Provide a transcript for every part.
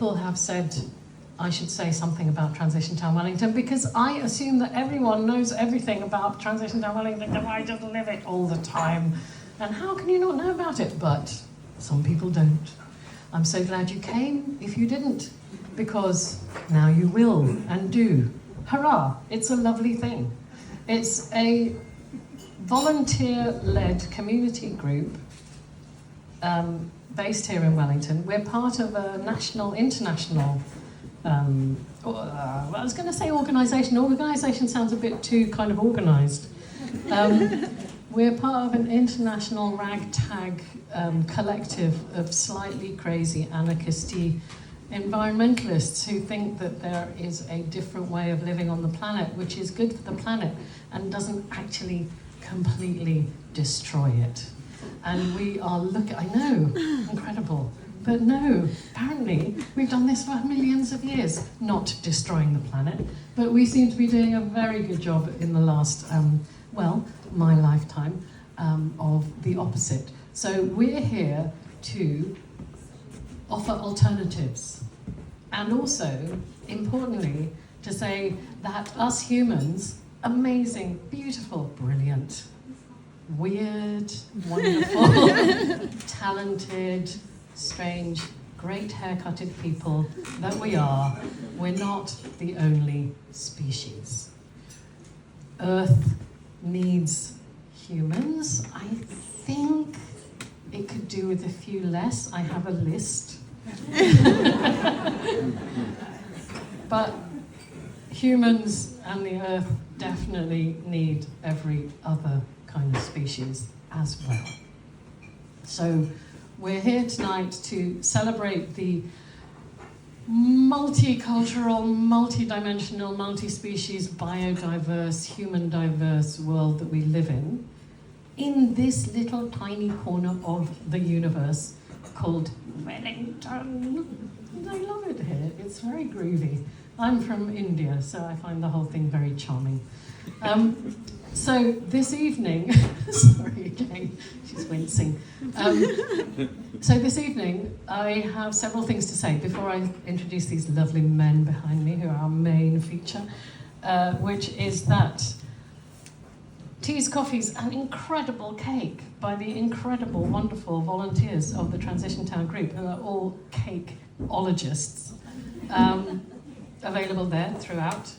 people have said I should say something about Transition Town Wellington, because I assume that everyone knows everything about Transition Town Wellington, because I just live it all the time. And how can you not know about it? But some people don't. I'm so glad you came if you didn't, because now you will and do. Hurrah, it's a lovely thing. It's a volunteer-led community group based here in Wellington. We're part of a international, I was going to say organisation. Organisation sounds a bit too kind of organised. We're part of an international ragtag collective of slightly crazy anarchisty environmentalists who think that there is a different way of living on the planet which is good for the planet and doesn't actually completely destroy it. And we are I know, incredible, but no, apparently we've done this for millions of years, not destroying the planet, but we seem to be doing a very good job in the last, my lifetime, of the opposite. So we're here to offer alternatives, and also, importantly, to say that us humans, amazing, beautiful, brilliant, weird, wonderful, talented, strange, great haircutted people that we are, we're not the only species. Earth needs humans. I think it could do with a few less. I have a list. But humans and the Earth definitely need every other kind of species as well. So we're here tonight to celebrate the multicultural, multidimensional, multi-species, biodiverse, human-diverse world that we live in this little tiny corner of the universe called Wellington. And I love it here. It's very groovy. I'm from India, so I find the whole thing very charming. So this evening, sorry again, she's wincing. So this evening, I have several things to say before I introduce these lovely men behind me, who are our main feature, which is that teas, coffees, and incredible cake by the incredible, wonderful volunteers of the Transition Town Group, who are all cakeologists, available there throughout.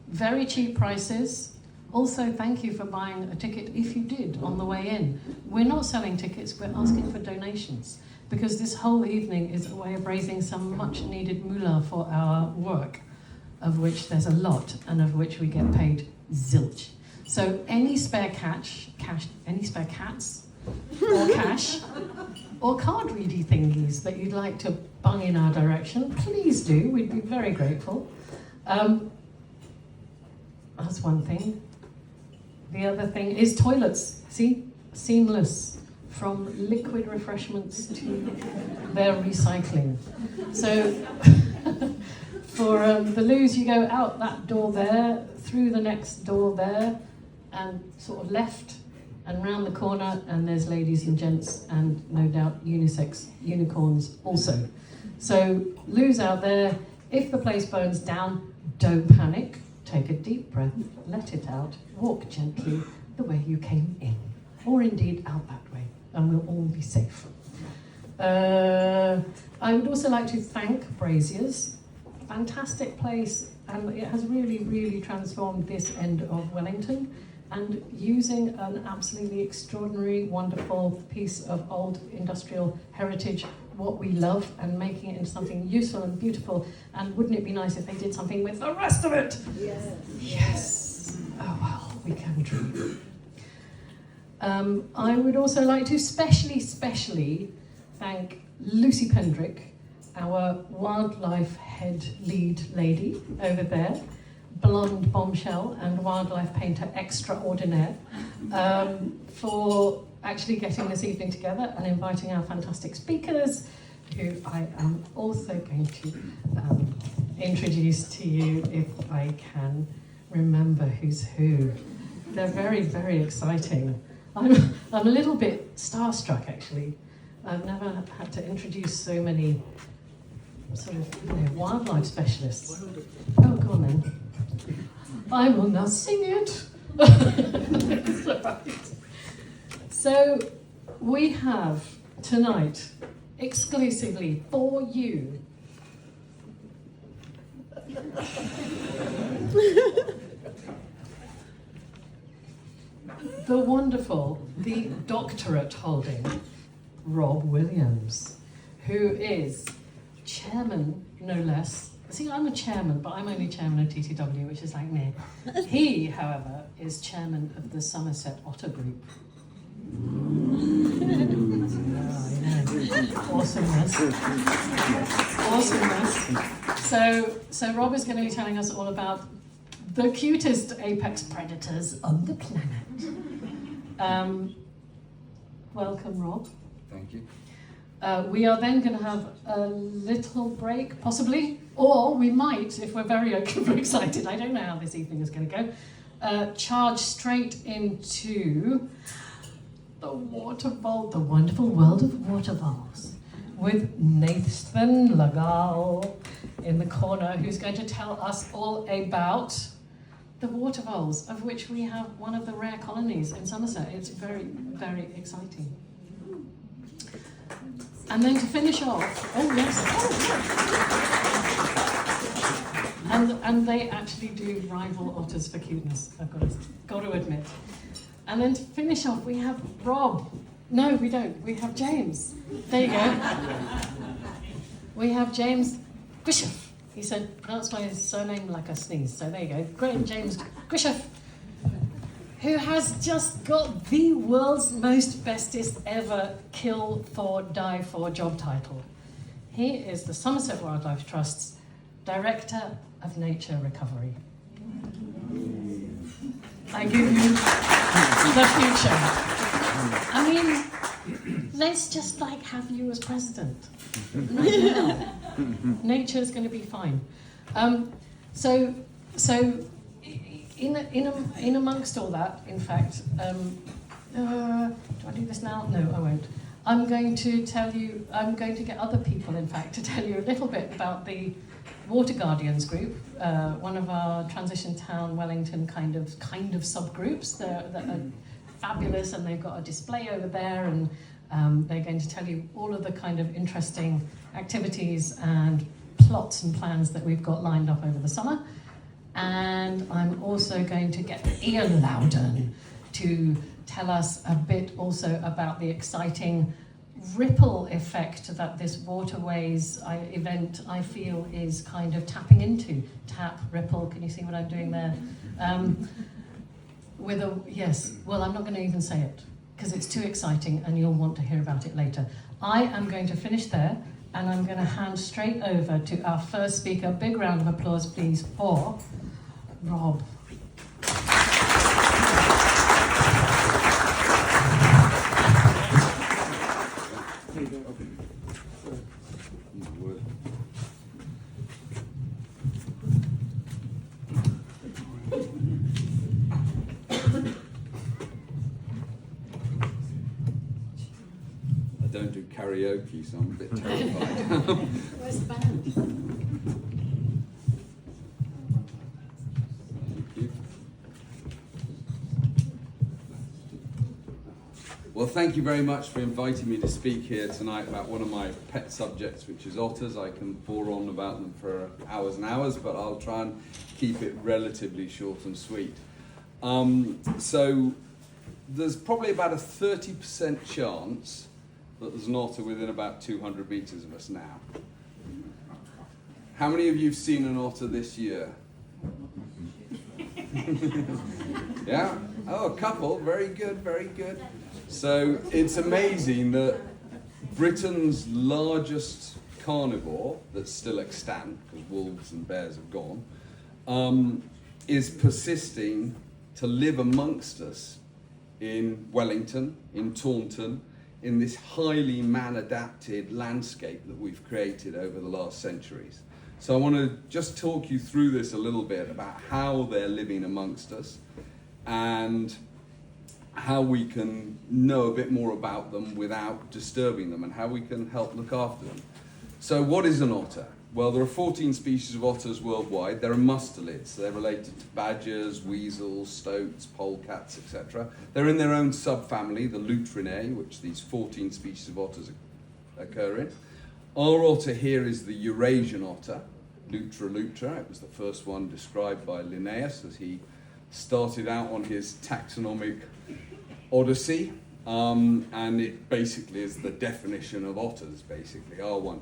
Very cheap prices. Also, thank you for buying a ticket if you did on the way in. We're not selling tickets, we're asking for donations, because this whole evening is a way of raising some much needed moolah for our work, of which there's a lot, and of which we get paid zilch. So any spare any spare cats, or cash, or card ready thingies that you'd like to bung in our direction, please do, we'd be very grateful. That's one thing. The other thing is toilets. See? Seamless. From liquid refreshments to their recycling. So for the loos, you go out that door there, through the next door there, and sort of left and round the corner, and there's ladies and gents, and no doubt unisex unicorns also. So loos out there. If the place burns down, don't panic. Take a deep breath, let it out, walk gently the way you came in, or indeed out that way, and we'll all be safe. I would also like to thank Braziers. Fantastic place, and it has really, really transformed this end of Wellington, and using an absolutely extraordinary, wonderful piece of old industrial heritage, what we love, and making it into something useful and beautiful. And wouldn't it be nice if they did something with the rest of it? Yes. Yes. Oh, well, we can dream. I would also like to specially thank Lucy Pendrick, our wildlife head lead lady over there, blonde bombshell and wildlife painter extraordinaire, for actually getting this evening together and inviting our fantastic speakers, who I am also going to introduce to you if I can remember who's who. They're very, very exciting. I'm a little bit starstruck, actually. I've never had to introduce so many sort of wildlife specialists. Oh, go on then. I will now sing it. So we have tonight, exclusively for you, the wonderful, the doctorate holding Rob Williams, who is chairman, no less. See, I'm a chairman, but I'm only chairman of TTW, which is like me. He, however, is chairman of the Somerset Otter Group. Awesomeness. So Rob is going to be telling us all about the cutest apex predators on the planet. Welcome, Rob. Thank you. We are then going to have a little break, possibly, or we might, if we're very excited, I don't know how this evening is going to go, charge straight into the the wonderful world of water voles, with Nathanial Legall in the corner, who's going to tell us all about the water voles, of which we have one of the rare colonies in Somerset. It's very, very exciting. And then to finish off, oh yes, and they actually do rival otters for cuteness, I've got to admit. And then to finish off, we have Rob. No, we don't. We have James. There you go. We have James Grischeff. He said, pronounce my surname like a sneeze. So there you go. Great, James Grischeff, who has just got the world's most bestest ever kill for, die for job title. He is the Somerset Wildlife Trust's Director of Nature Recovery. I give you the future. I mean, let's just have you as president right now. Nature's going to be fine. So in amongst all that, in fact, do I do this now? No, I won't. I'm going to get other people, in fact, to tell you a little bit about the Water Guardians group, one of our transition town Wellington kind of subgroups. They're fabulous, and they've got a display over there, and they're going to tell you all of the kind of interesting activities and plots and plans that we've got lined up over the summer. And I'm also going to get Ian Loudon to tell us a bit also about the exciting ripple effect that this Waterways event, I feel, is kind of tapping into. Tap, ripple, can you see what I'm doing there? Yes, well, I'm not going to even say it, because it's too exciting and you'll want to hear about it later. I am going to finish there, and I'm going to hand straight over to our first speaker. Big round of applause, please, for Rob. I don't do karaoke, so I'm a bit terrified. Where's the band? Well, thank you very much for inviting me to speak here tonight about one of my pet subjects, which is otters. I can bore on about them for hours and hours, but I'll try and keep it relatively short and sweet. So there's probably about a 30% chance that there's an otter within about 200 metres of us now. How many of you have seen an otter this year? Yeah? Oh, a couple. Very good, very good. So it's amazing that Britain's largest carnivore that's still extant, because wolves and bears have gone, is persisting to live amongst us in Wellington, in Taunton, in this highly man-adapted landscape that we've created over the last centuries. So I want to just talk you through this a little bit about how they're living amongst us and how we can know a bit more about them without disturbing them, and how we can help look after them. So what is an otter? Well, there are 14 species of otters worldwide. There are mustelids. They're related to badgers, weasels, stoats, polecats, etc. They're in their own subfamily, the Lutrinae, which these 14 species of otters occur in. Our otter here is the Eurasian otter, Lutra lutra. It was the first one described by Linnaeus as he started out on his taxonomic odyssey. And it basically is the definition of otters, basically, R1.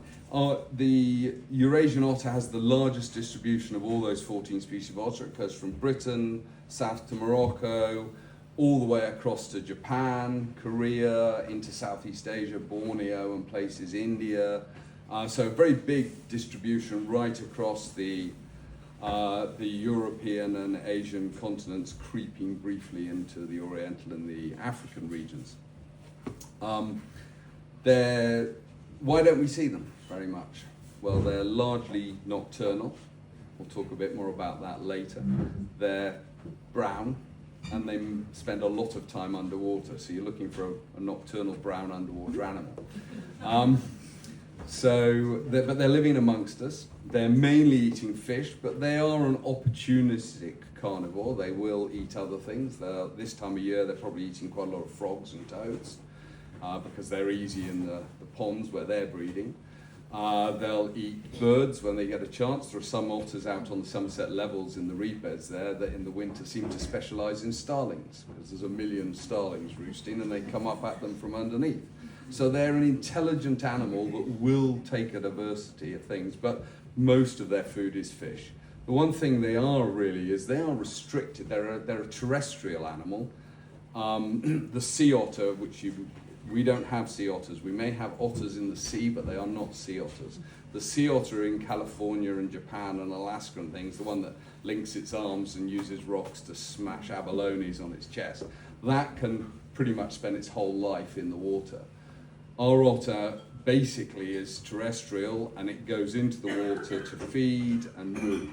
The Eurasian otter has the largest distribution of all those 14 species of otter. It goes from Britain, south to Morocco, all the way across to Japan, Korea, into Southeast Asia, Borneo and places, India. So a very big distribution right across the European and Asian continents, creeping briefly into the Oriental and the African regions. Why don't we see them very much? Well, they're largely nocturnal. We'll talk a bit more about that later. They're brown, and they spend a lot of time underwater. So you're looking for a nocturnal brown underwater animal. But they're living amongst us. They're mainly eating fish, but they are an opportunistic carnivore. They will eat other things. This time of year, they're probably eating quite a lot of frogs and toads because they're easy in the ponds where they're breeding. They'll eat birds when they get a chance. There are some otters out on the Somerset levels in the reed beds there that in the winter seem to specialise in starlings, because there's 1 million starlings roosting and they come up at them from underneath. So they're an intelligent animal that will take a diversity of things, but most of their food is fish. The one thing they are really is they are restricted. They're a terrestrial animal. The sea otter, we don't have sea otters. We may have otters in the sea, but they are not sea otters. The sea otter in California and Japan and Alaska and things, the one that links its arms and uses rocks to smash abalones on its chest, that can pretty much spend its whole life in the water. Our otter basically is terrestrial, and it goes into the water to feed and move,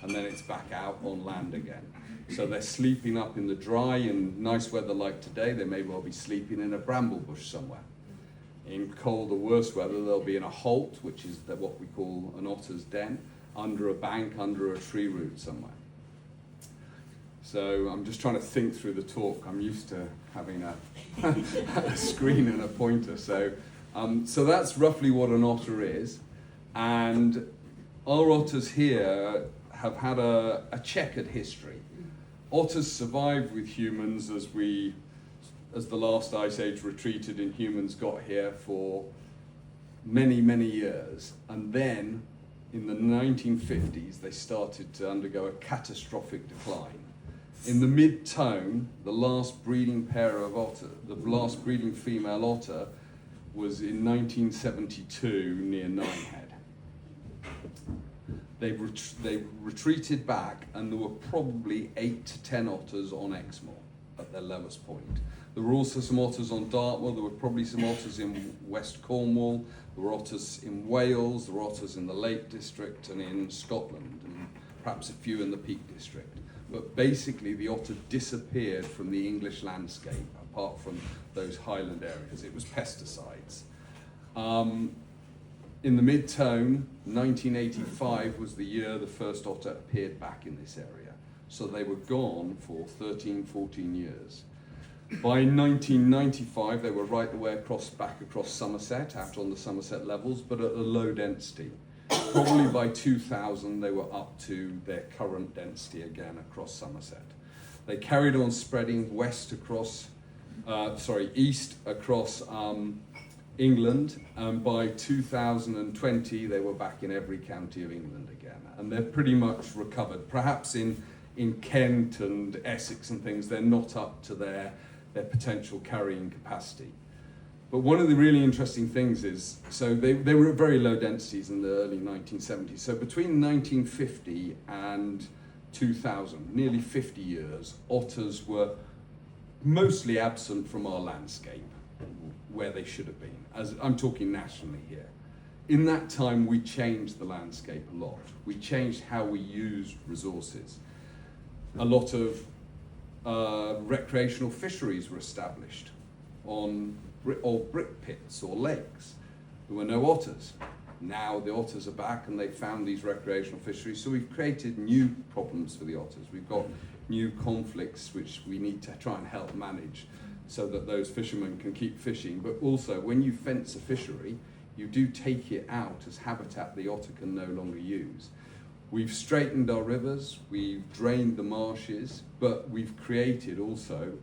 and then it's back out on land again. So they're sleeping up in the dry, in nice weather like today, they may well be sleeping in a bramble bush somewhere. In cold or worse weather, they'll be in a holt, which is what we call an otter's den, under a bank, under a tree root somewhere. So I'm just trying to think through the talk. I'm used to having a screen and a pointer. So that's roughly what an otter is. And our otters here have had a checkered history. Otters survived with humans as the last ice age retreated and humans got here for many, many years. And then in the 1950s, they started to undergo a catastrophic decline. In the mid-tone, the last breeding female otter was in 1972 near Ninehead. They retreated back, and there were probably 8 to 10 otters on Exmoor at their lowest point. There were also some otters on Dartmoor. There were probably some otters in West Cornwall. There were otters in Wales. There were otters in the Lake District and in Scotland, and perhaps a few in the Peak District. But basically, the otter disappeared from the English landscape, apart from those highland areas. It was pesticides. In the mid-tone, 1985 was the year the first otter appeared back in this area. So they were gone for 13, 14 years. By 1995, they were right the way back across Somerset, out on the Somerset levels, but at a low density. Probably by 2000, they were up to their current density again across Somerset. They carried on spreading east across England, and by 2020, they were back in every county of England again. And they're pretty much recovered. Perhaps in Kent and Essex and things, they're not up to their potential carrying capacity. But one of the really interesting things is, so they were at very low densities in the early 1970s. So between 1950 and 2000, nearly 50 years, otters were mostly absent from our landscape, where they should have been. As I'm talking nationally here. In that time, we changed the landscape a lot. We changed how we used resources. A lot of recreational fisheries were established on brick pits or lakes. There were no otters. Now the otters are back and they found these recreational fisheries, so we've created new problems for the otters. We've got new conflicts which we need to try and help manage so that those fishermen can keep fishing. But also, when you fence a fishery, you do take it out as habitat the otter can no longer use. We've straightened our rivers, we've drained the marshes, but we've created also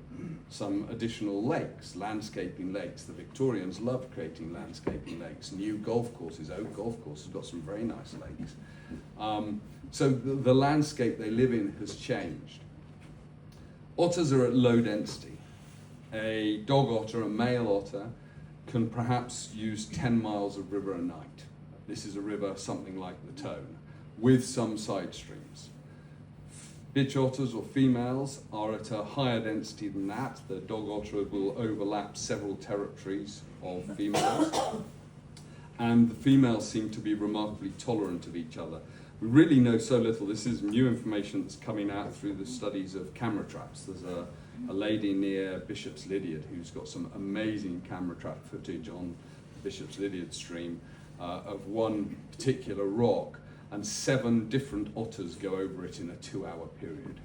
some additional lakes, landscaping lakes. The Victorians loved creating landscaping lakes. New golf courses, Oak Golf Course has got some very nice lakes. So the landscape they live in has changed. Otters are at low density. A dog otter, a male otter, can perhaps use 10 miles of river a night. This is a river something like the Tone, with some side streams. Bitch otters or females are at a higher density than that. The dog otter will overlap several territories of females, and the females seem to be remarkably tolerant of each other. We really know so little. This is new information that's coming out through the studies of camera traps. There's a lady near Bishop's Lydeard who's got some amazing camera trap footage on Bishop's Lydeard stream of one particular rock, and 7 different otters go over it in a 2-hour period.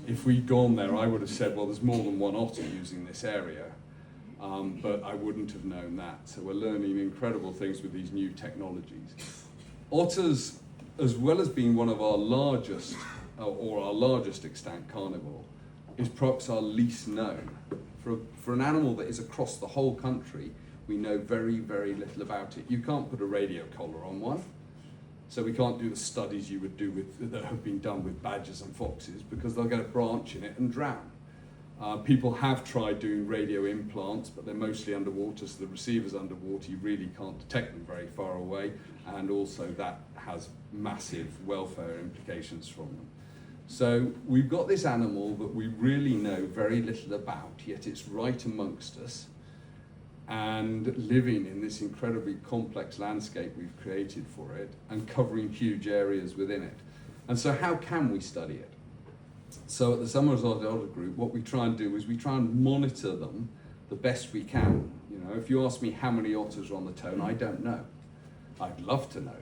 If we'd gone there, I would have said, well, there's more than one otter using this area, but I wouldn't have known that. So we're learning incredible things with these new technologies. Otters, as well as being one of our largest, or our largest extant carnivore, is perhaps our least known. For an animal that is across the whole country, we know very, very little about it. You can't put a radio collar on one, so we can't do the studies you would do that have been done with badgers and foxes, because they'll get a branch in it and drown. People have tried doing radio implants, but they're mostly underwater, so the receiver's underwater, you really can't detect them very far away, and also that has massive welfare implications from them. So we've got this animal that we really know very little about, yet it's right amongst us, and living in this incredibly complex landscape we've created for it, and covering huge areas within it. And so how can we study it? So at the Somerset Otter Group, what we try and do is we try and monitor them the best we can. You know, if you ask me how many otters are on the Tone, I don't know. I'd love to know.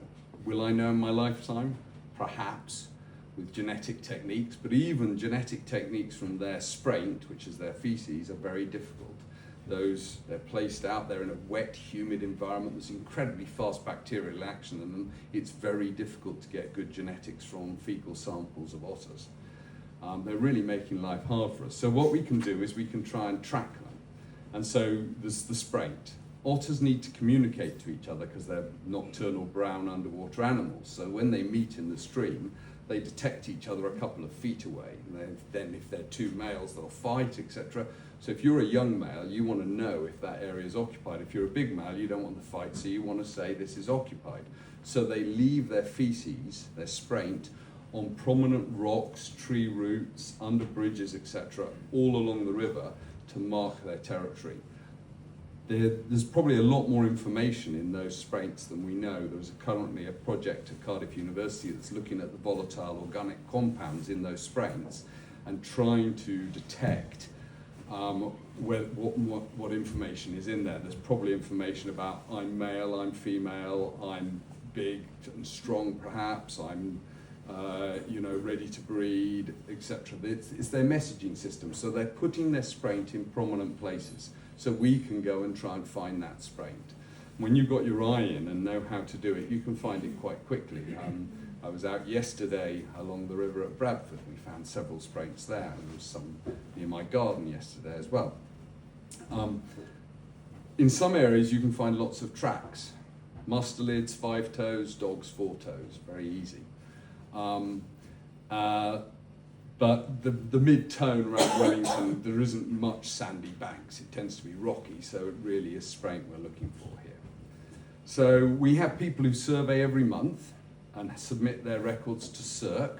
Will I know in my lifetime? Perhaps, with genetic techniques, but even genetic techniques from their spraint, which is their feces, are very difficult. They're placed out there in a wet, humid environment. There's incredibly fast bacterial action in them. It's very difficult to get good genetics from fecal samples of otters. They're really making life hard for us. So what we can do is we can try and track them. And so there's the spraint. Otters need to communicate to each other because they're nocturnal brown underwater animals. So when they meet in the stream, they detect each other a couple of feet away. And then if they're 2 males, they'll fight, etc. So if you're a young male, you want to know if that area is occupied. If you're a big male, you don't want the fight, so you want to say this is occupied. So they leave their feces, their spraint, on prominent rocks, tree roots, under bridges, etc., all along the river to mark their territory. There's probably a lot more information in those spraints than we know. There's currently a project at Cardiff University that's looking at the volatile organic compounds in those spraints and trying to detect what information is in there. There's probably information about I'm male, I'm female, I'm big and strong perhaps, I'm ready to breed, etc. It's their messaging system. So they're putting their spraint in prominent places so we can go and try and find that spraint. When you've got your eye in and know how to do it, you can find it quite quickly. I was out yesterday along the river at Bradford. We found several spraints there, and there was some near my garden yesterday as well. In some areas you can find lots of tracks. Mustelids, 5 toes, dogs, 4 toes, very easy. But the mid-tone around Wellington, there isn't much sandy banks. It tends to be rocky, so it really is spraint we're looking for here. So we have people who survey every month and submit their records to CERC,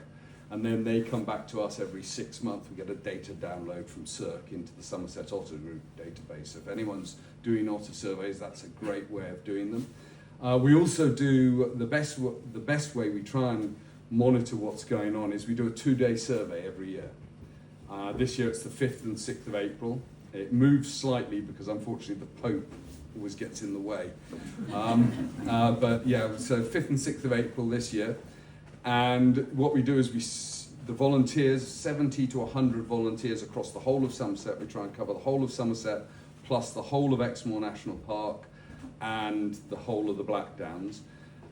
and then they come back to us every 6 months. We get a data download from CERC into the Somerset Otter Group database. So if anyone's doing otter surveys, that's a great way of doing them. We also do the best way we try and monitor what's going on is we do a 2-day survey every year. This year it's the 5th and 6th of April. It moves slightly because unfortunately the Pope always gets in the way. But yeah, so 5th and 6th of April this year. And what we do is the volunteers, 70 to 100 volunteers across the whole of Somerset. We try and cover the whole of Somerset, plus the whole of Exmoor National Park and the whole of the Black Downs.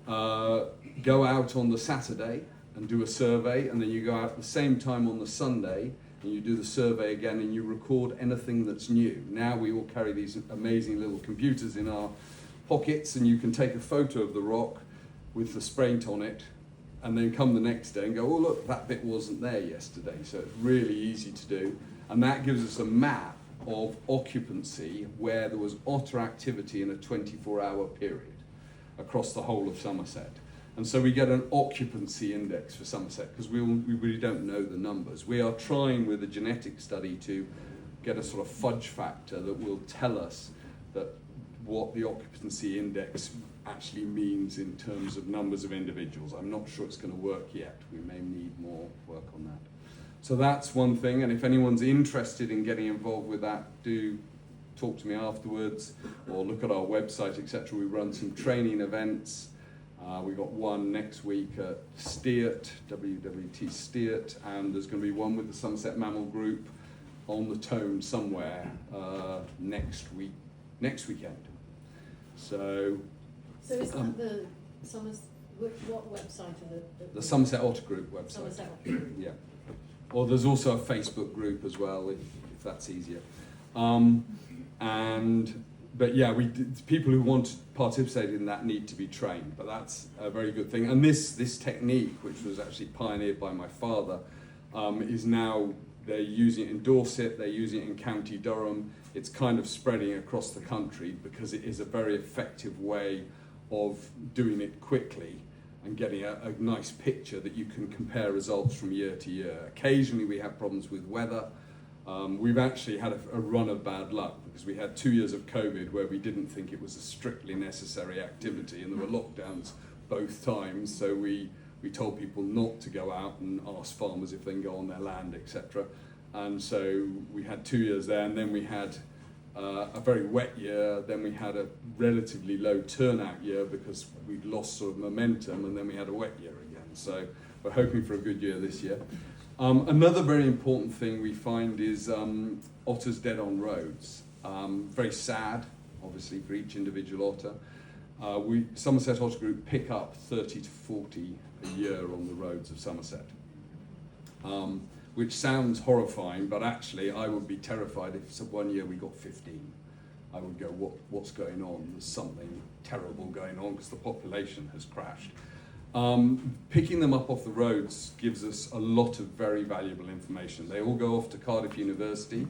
Go out on the Saturday and do a survey, and then you go out at the same time on the Sunday and you do the survey again and you record anything that's new. Now we all carry these amazing little computers in our pockets, and you can take a photo of the rock with the spraint on it and then come the next day and go, oh look, that bit wasn't there yesterday. So it's really easy to do, and that gives us a map of occupancy where there was otter activity in a 24-hour period across the whole of Somerset. And so we get an occupancy index for Somerset because we really don't know the numbers. We are trying with a genetic study to get a sort of fudge factor that will tell us that what the occupancy index actually means in terms of numbers of individuals. I'm not sure it's going to work yet. We may need more work on that. So that's one thing, and if anyone's interested in getting involved with that, do talk to me afterwards or look at our website, etc. We run some training events. We've got one next week at Steert, WWT Steert, and there's going to be one with the Somerset Mammal Group on the Tone somewhere next weekend. So is that the Somerset, what website are the Somerset Otter Group website. Somerset Otter Group. Yeah. Or there's also a Facebook group as well, if that's easier. But yeah, people who want to participate in that need to be trained, but that's a very good thing. And this technique, which was actually pioneered by my father, is now, they're using it in Dorset, they're using it in County Durham. It's kind of spreading across the country because it is a very effective way of doing it quickly and getting a nice picture that you can compare results from year to year. Occasionally we have problems with weather. We've actually had a run of bad luck because we had 2 years of COVID where we didn't think it was a strictly necessary activity, and there were lockdowns both times, so we told people not to go out and ask farmers if they can go on their land, etc. And so we had 2 years there, and then we had a very wet year, then we had a relatively low turnout year because we'd lost sort of momentum, and then we had a wet year again. So we're hoping for a good year this year. Another very important thing we find is otters dead on roads. Very sad, obviously, for each individual otter. Somerset Otter Group pick up 30 to 40 a year on the roads of Somerset, which sounds horrifying, but actually I would be terrified if one year we got 15. I would go, what's going on? There's something terrible going on because the population has crashed. Picking them up off the roads gives us a lot of very valuable information. They all go off to Cardiff University,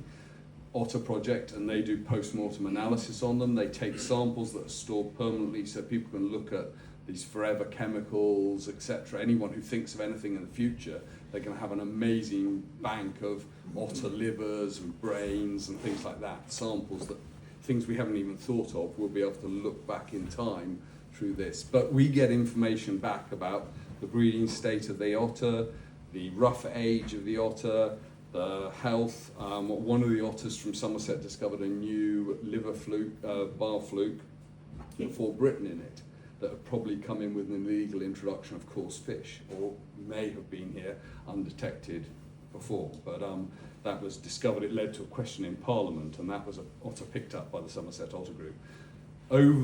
Otter Project, and they do post-mortem analysis on them. They take samples that are stored permanently so people can look at these forever chemicals, etc. Anyone who thinks of anything in the future, they're going to have an amazing bank of otter livers and brains and things like that, samples that things we haven't even thought of, we'll be able to look back in time through this. But we get information back about the breeding state of the otter, the rough age of the otter, the health. One of the otters from Somerset discovered a new liver fluke, bar fluke, for Britain in it, that had probably come in with an illegal introduction of coarse fish, or may have been here undetected before. But that was discovered, it led to a question in Parliament, and that was an otter picked up by the Somerset Otter Group.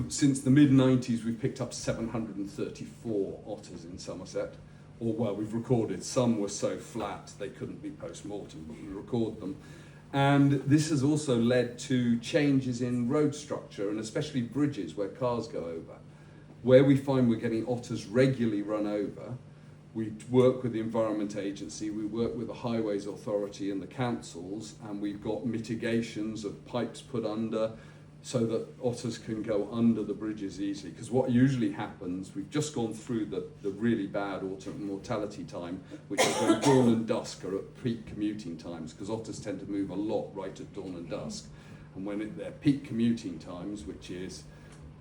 Since the mid-90s, we've picked up 734 otters in Somerset. Or, well, we've recorded. Some were so flat they couldn't be post-mortem, but we record them. And this has also led to changes in road structure, and especially bridges where cars go over. Where we find we're getting otters regularly run over, we work with the Environment Agency, we work with the Highways Authority and the councils, and we've got mitigations of pipes put under, so that otters can go under the bridges easily. Because what usually happens, we've just gone through the really bad autumn mortality time, which is when dawn and dusk are at peak commuting times, because otters tend to move a lot right at dawn and dusk. And when their peak commuting times, which is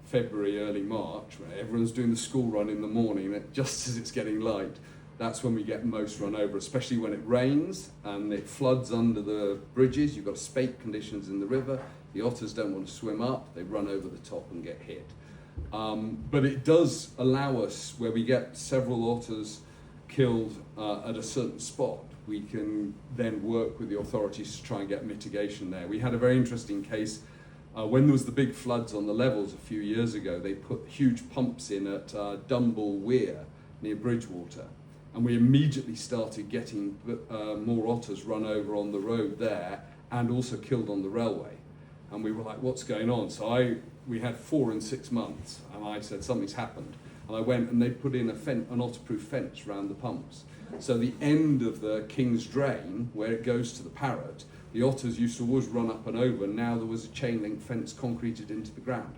February, early March, where everyone's doing the school run in the morning, just as it's getting light, that's when we get most run over, especially when it rains and it floods under the bridges. You've got spate conditions in the river, The otters don't want to swim up, they run over the top and get hit. But it does allow us, where we get several otters killed at a certain spot, we can then work with the authorities to try and get mitigation there. We had a very interesting case when there was the big floods on the levels a few years ago. They put huge pumps in at Dumble Weir near Bridgewater, and we immediately started getting more otters run over on the road there and also killed on the railway. And we were like, what's going on? So we had 4 in 6 months, and I said, something's happened. And I went and they put in an otter-proof fence around the pumps. So the end of the King's Drain, where it goes to the Parrot, the otters used to always run up and over, and now there was a chain link fence concreted into the ground.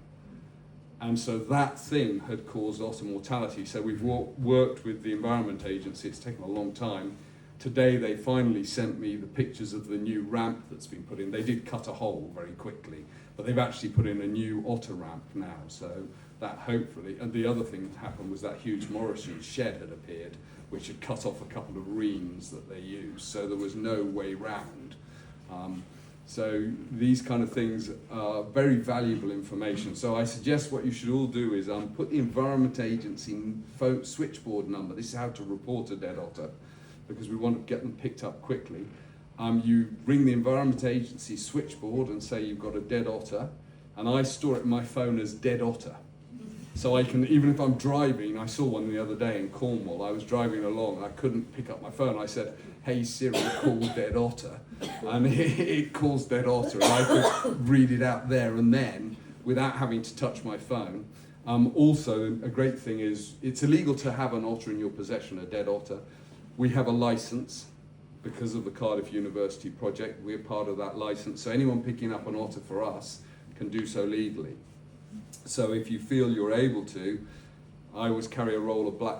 And so that thing had caused otter mortality. So we've worked with the Environment Agency. It's taken a long time. Today they finally sent me the pictures of the new ramp that's been put in. They did cut a hole very quickly, but they've actually put in a new otter ramp now. So that hopefully, and the other thing that happened was that huge Morrison shed had appeared, which had cut off a couple of reams that they used. So there was no way round. So these kind of things are very valuable information. So I suggest what you should all do is put the Environment Agency switchboard number. This is how to report a dead otter, because we want to get them picked up quickly. You ring the Environment Agency switchboard and say you've got a dead otter, and I store it in my phone as dead otter. So I can, even if I'm driving, I saw one the other day in Cornwall. I was driving along, I couldn't pick up my phone. I said, hey Siri, call dead otter. And it calls dead otter, and I could read it out there and then without having to touch my phone. Also, a great thing is, it's illegal to have an otter in your possession, a dead otter. We have a license because of the Cardiff University project. We're part of that license. So anyone picking up an otter for us can do so legally. So if you feel you're able to, I always carry a roll of black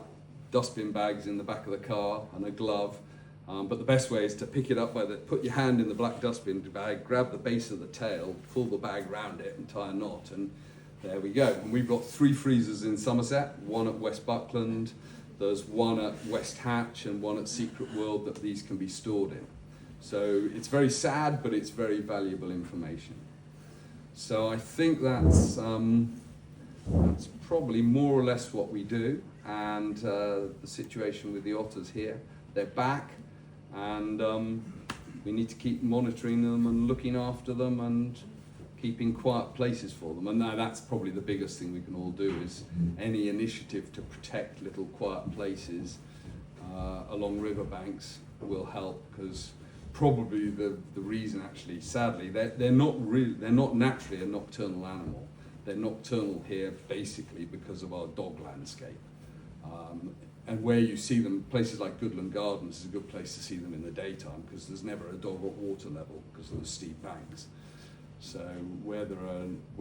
dustbin bags in the back of the car and a glove. But the best way is to pick it up put your hand in the black dustbin bag, grab the base of the tail, pull the bag round it and tie a knot, and there we go. And we've got 3 freezers in Somerset, 1 at West Buckland, there's 1 at West Hatch and 1 at Secret World that these can be stored in. So it's very sad, but it's very valuable information. So I think that's probably more or less what we do, and the situation with the otters here. They're back, and we need to keep monitoring them and looking after them and keeping quiet places for them. And now that's probably the biggest thing we can all do, is any initiative to protect little quiet places along riverbanks will help, because probably the reason, actually, sadly, they're not naturally a nocturnal animal. They're nocturnal here basically because of our dog landscape. And where you see them, places like Goodland Gardens is a good place to see them in the daytime, because there's never a dog at water level because of the steep banks. So where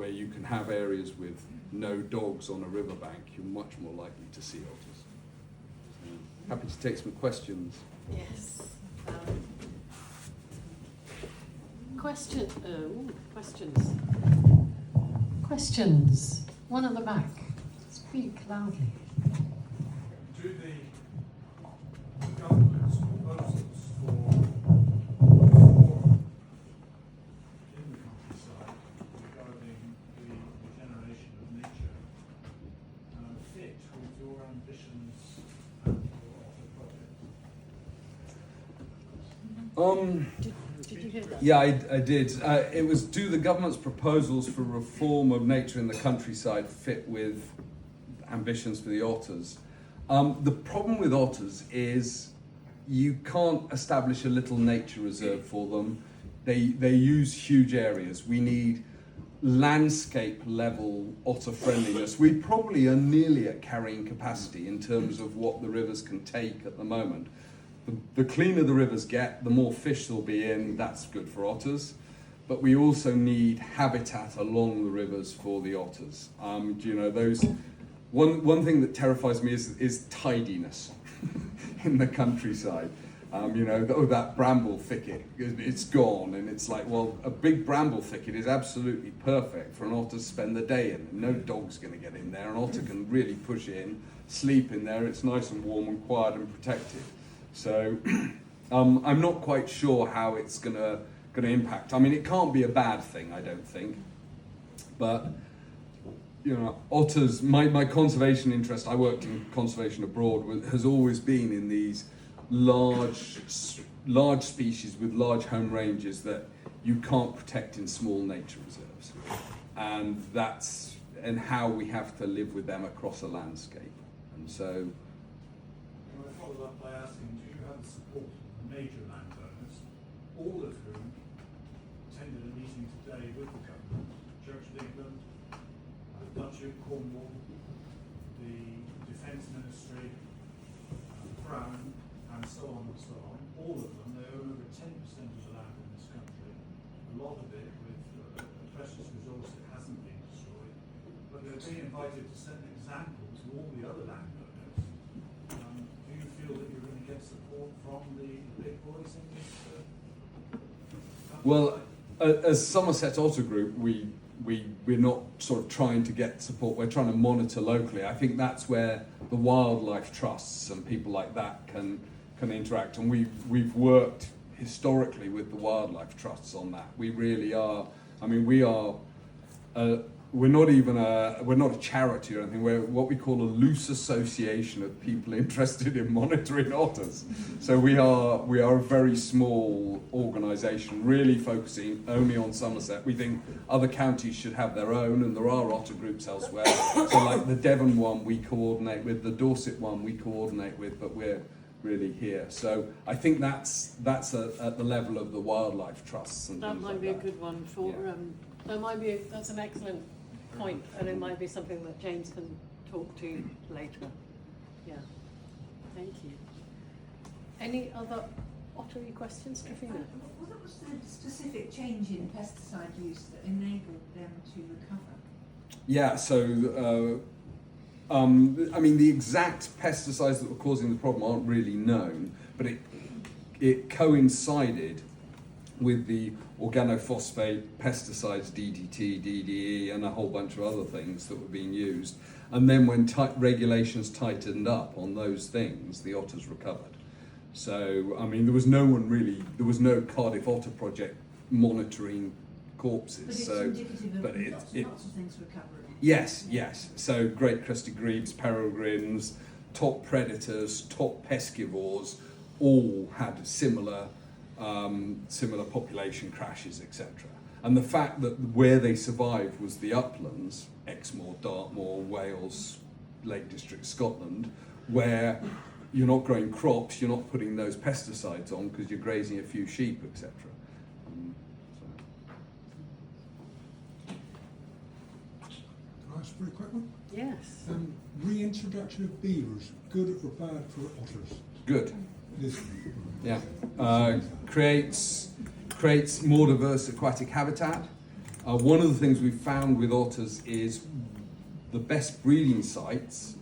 you can have areas with no dogs on a riverbank, you're much more likely to see otters. So, happy to take some questions. Yes. Questions. One at the back. Speak loudly. Do the government's proposals for reform in the countryside regarding the regeneration of nature fit with your ambitions and your project? Did you hear that? Yeah, I did. It was, do the government's proposals for reform of nature in the countryside fit with ambitions for the otters? The problem with otters is you can't establish a little nature reserve for them. They use huge areas. We need landscape level otter friendliness. We probably are nearly at carrying capacity in terms of what the rivers can take at the moment. The cleaner the rivers get, the more fish there'll be in. That's good for otters. But we also need habitat along the rivers for the otters. One thing that terrifies me is tidiness in the countryside. That bramble thicket, it's gone, and it's like, well, a big bramble thicket is absolutely perfect for an otter to spend the day in. No dog's going to get in there. An otter can really push in, sleep in there. It's nice and warm and quiet and protected. So I'm not quite sure how it's going to to impact. I mean, it can't be a bad thing, I don't think. But you know, otters. My conservation interest. I worked in conservation abroad. Has always been in these large species with large home ranges that you can't protect in small nature reserves, and that's how we have to live with them across a landscape. And so, I follow up by asking, do you have the support of major landowners, all of whom attended a meeting today with the government, Church of England, the Duchy of Cornwall, the Defence Ministry, the Crown, and so on and so on? All of them, they own over 10% of the land in this country, a lot of it with a precious resource that hasn't been destroyed, but they're being invited to set an example to all the other landowners. Do you feel that you're going to get support from the big boys in this? well, as Somerset Otter Group, we're not sort of trying to get support. We're trying to monitor locally. I think that's where the wildlife trusts and people like that can interact. And we've worked historically with the wildlife trusts on that. We really are. I mean, we're not a charity or anything. We're what we call a loose association of people interested in monitoring otters. So we are a very small organisation, really focusing only on Somerset. We think other counties should have their own, and there are otter groups elsewhere. So like the Devon one we coordinate with, the Dorset one we coordinate with, but we're really here. So I think that's at the level of the wildlife trusts and That things might like be a that. good one for. Yeah. That's an excellent point, and it might be something that James can talk to later. Yeah. Thank you. Any other ottery questions, Nathanial? What was the specific change in pesticide use that enabled them to recover? Yeah, so I mean, the exact pesticides that were causing the problem aren't really known, but it coincided with the organophosphate pesticides, DDT, DDE, and a whole bunch of other things that were being used. And then when regulations tightened up on those things, the otters recovered. So, I mean, there was no Cardiff Otter Project monitoring corpses. But it's so, indicative of but lots of things recovering. Yes. So great crested grebes, peregrines, top predators, top pescivores, all had similar population crashes, etc. And the fact that where they survived was the uplands, Exmoor, Dartmoor, Wales, Lake District, Scotland, where you're not growing crops, you're not putting those pesticides on because you're grazing a few sheep, etc. Can I ask for a quick one? Yes. Reintroduction of beavers, good or bad for otters? Good. This Yeah, creates more diverse aquatic habitat. One of the things we've found with otters is the best breeding sites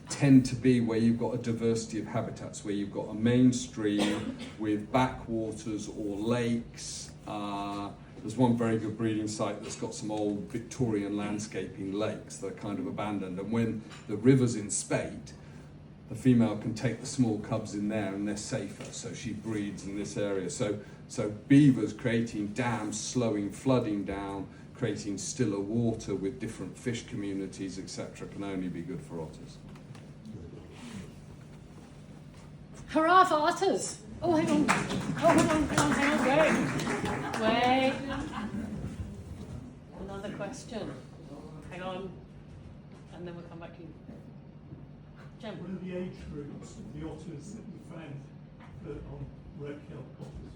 tend to be where you've got a diversity of habitats, where you've got a main stream with backwaters or lakes. There's one very good breeding site that's got some old Victorian landscaping lakes that are kind of abandoned, and when the river's in spate, the female can take the small cubs in there and they're safer, so she breeds in this area. So beavers creating dams, slowing flooding down, creating stiller water with different fish communities, etc., can only be good for otters. Hurrah for otters! Oh, hang on. Wait. Another question. Hang on. And then we'll come back to you. Jem. What are the age groups of the otters that you found on Redkill otters?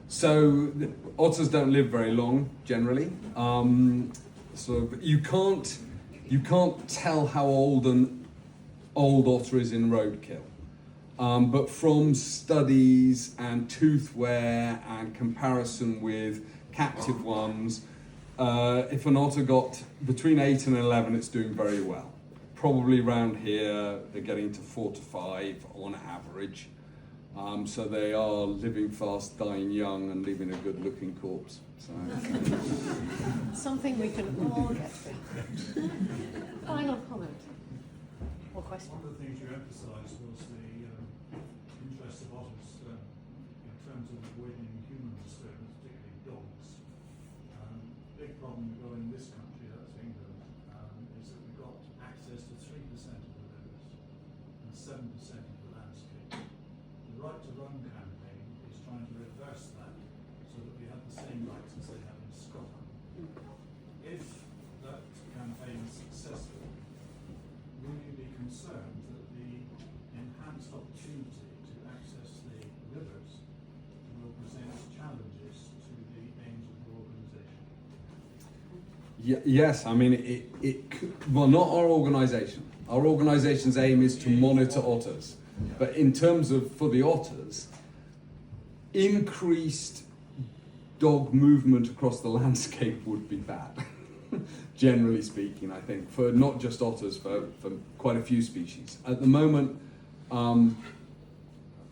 So the otters don't live very long generally. So you can't tell how old an old otter is in roadkill. But from studies and tooth wear and comparison with captive ones, if an otter got between 8 and 11, it's doing very well. Probably around here, they're getting to 4 to 5 on average. So they are living fast, dying young, and leaving a good-looking corpse. So. Something we can all get through. Final comment or question? One of the things you emphasised was the interest of otters in terms of avoiding human disturbance. dogs. Big problem we've got in this country, that's England, is that we've got access to 3% of the rivers and 7% of the landscape. The Right to Run campaign is trying to reverse that so that we have the same rights as they have in Scotland. If that campaign is successful, will you be concerned that the enhanced opportunity to access the rivers will present challenges to the aims of the organisation? Yes, I mean, well, not our organisation. Our organisation's aim is to monitor otters. But in terms of, for the otters, increased dog movement across the landscape would be bad. Generally speaking, I think, for not just otters, for quite a few species. At the moment,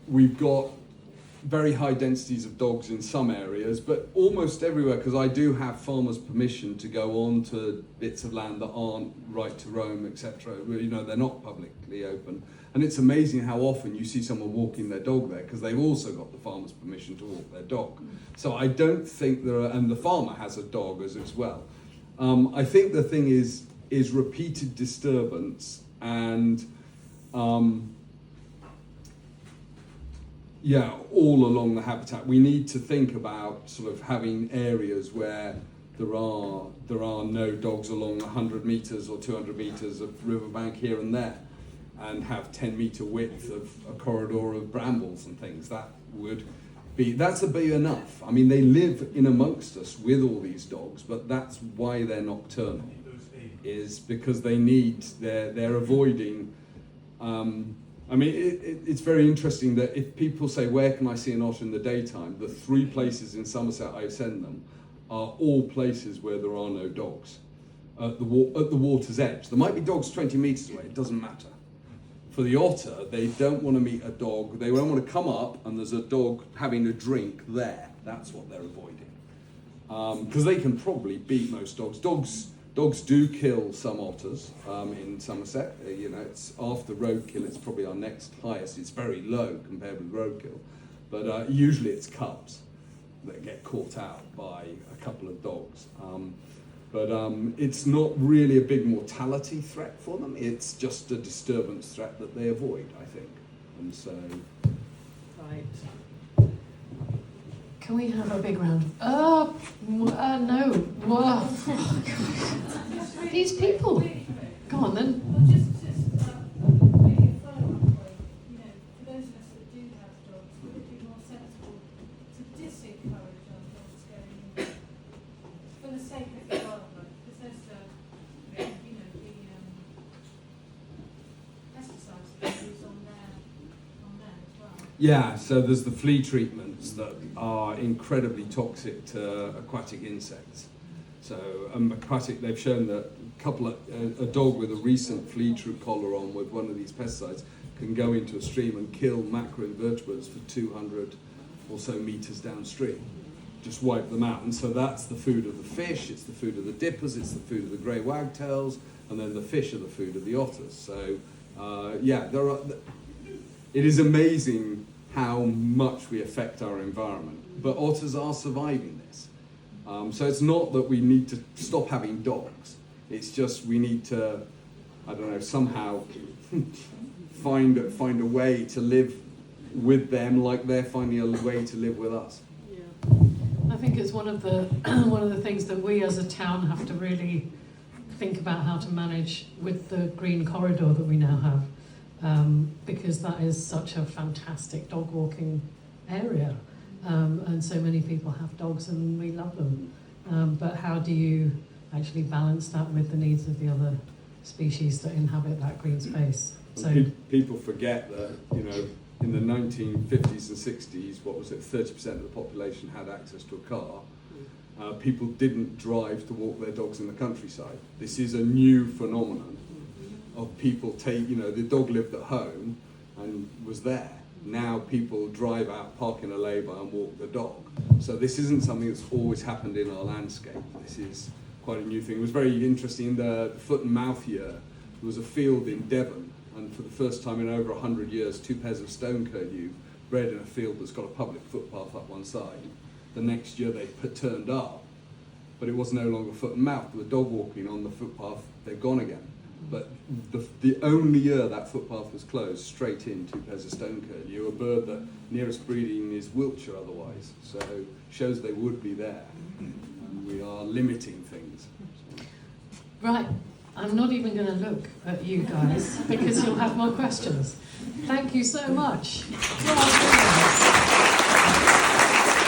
we've got very high densities of dogs in some areas, but almost everywhere, because I do have farmers' permission to go on to bits of land that aren't right to roam, etc. You know, they're not publicly open. And it's amazing how often you see someone walking their dog there, because they've also got the farmer's permission to walk their dog. So I don't think there are, and the farmer has a dog as well. I think the thing is repeated disturbance and all along the habitat. We need to think about sort of having areas where there are no dogs along 100 metres or 200 metres of riverbank here and there, and have 10-metre width of a corridor of brambles and things. That's a bit enough. I mean, they live in amongst us with all these dogs, but that's why they're nocturnal, is because they're avoiding. I mean, it's very interesting that if people say, where can I see an otter in the daytime? The 3 places in Somerset I send them are all places where there are no dogs. At the water's edge. There might be dogs 20 metres away, it doesn't matter. For the otter, they don't want to meet a dog. They don't want to come up and there's a dog having a drink there. That's what they're avoiding. Because they can probably beat most dogs. Dogs do kill some otters in Somerset. You know, it's after roadkill, it's probably our next highest. It's very low compared with roadkill. But usually it's cubs that get caught out by a couple of dogs. But it's not really a big mortality threat for them. It's just a disturbance threat that they avoid, I think. And so... Right. Can we have a big round? No. Whoa. Oh, God. These people. Go on then. Well, just maybe a follow-up point. You know, for those of us that do have dogs, would it be more sensible to disencourage our dogs going in for the sake of the wildlife? Because there's the pesticides that we use on there as well. Yeah, so there's the flea treatments that are incredibly toxic to aquatic insects. So they've shown that a dog with a recent flea collar on with one of these pesticides can go into a stream and kill macroinvertebrates for 200 or so metres downstream. Just wipe them out. And so that's the food of the fish, it's the food of the dippers, it's the food of the grey wagtails, and then the fish are the food of the otters. So it is amazing how much we affect our environment. But otters are surviving this. So it's not that we need to stop having dogs. It's just we need to, I don't know, somehow find a way to live with them like they're finding a way to live with us. Yeah. I think it's one of the things that we as a town have to really think about how to manage with the green corridor that we now have, because that is such a fantastic dog walking area. And so many people have dogs and we love them. But how do you actually balance that with the needs of the other species that inhabit that green space? So people forget that, you know, in the 1950s and 60s, 30% of the population had access to a car. People didn't drive to walk their dogs in the countryside. This is a new phenomenon of people the dog lived at home and was there. Now people drive out, park in a lay-by and walk the dog. So this isn't something that's always happened in our landscape. This is quite a new thing. It was very interesting. In the foot and mouth year, there was a field in Devon, and for the first time in over 100 years, 2 pairs of stone curlew bred in a field that's got a public footpath up one side the next year they turned up, but it was no longer foot and mouth. There were dog walking on the footpath, they're gone again. But the only year that footpath was closed, straight in 2 pairs of stone curlew, a bird that nearest breeding is Wiltshire otherwise, so shows they would be there. And we are limiting things. Right, I'm not even going to look at you guys because you'll have more questions. Thank you so much. Well done.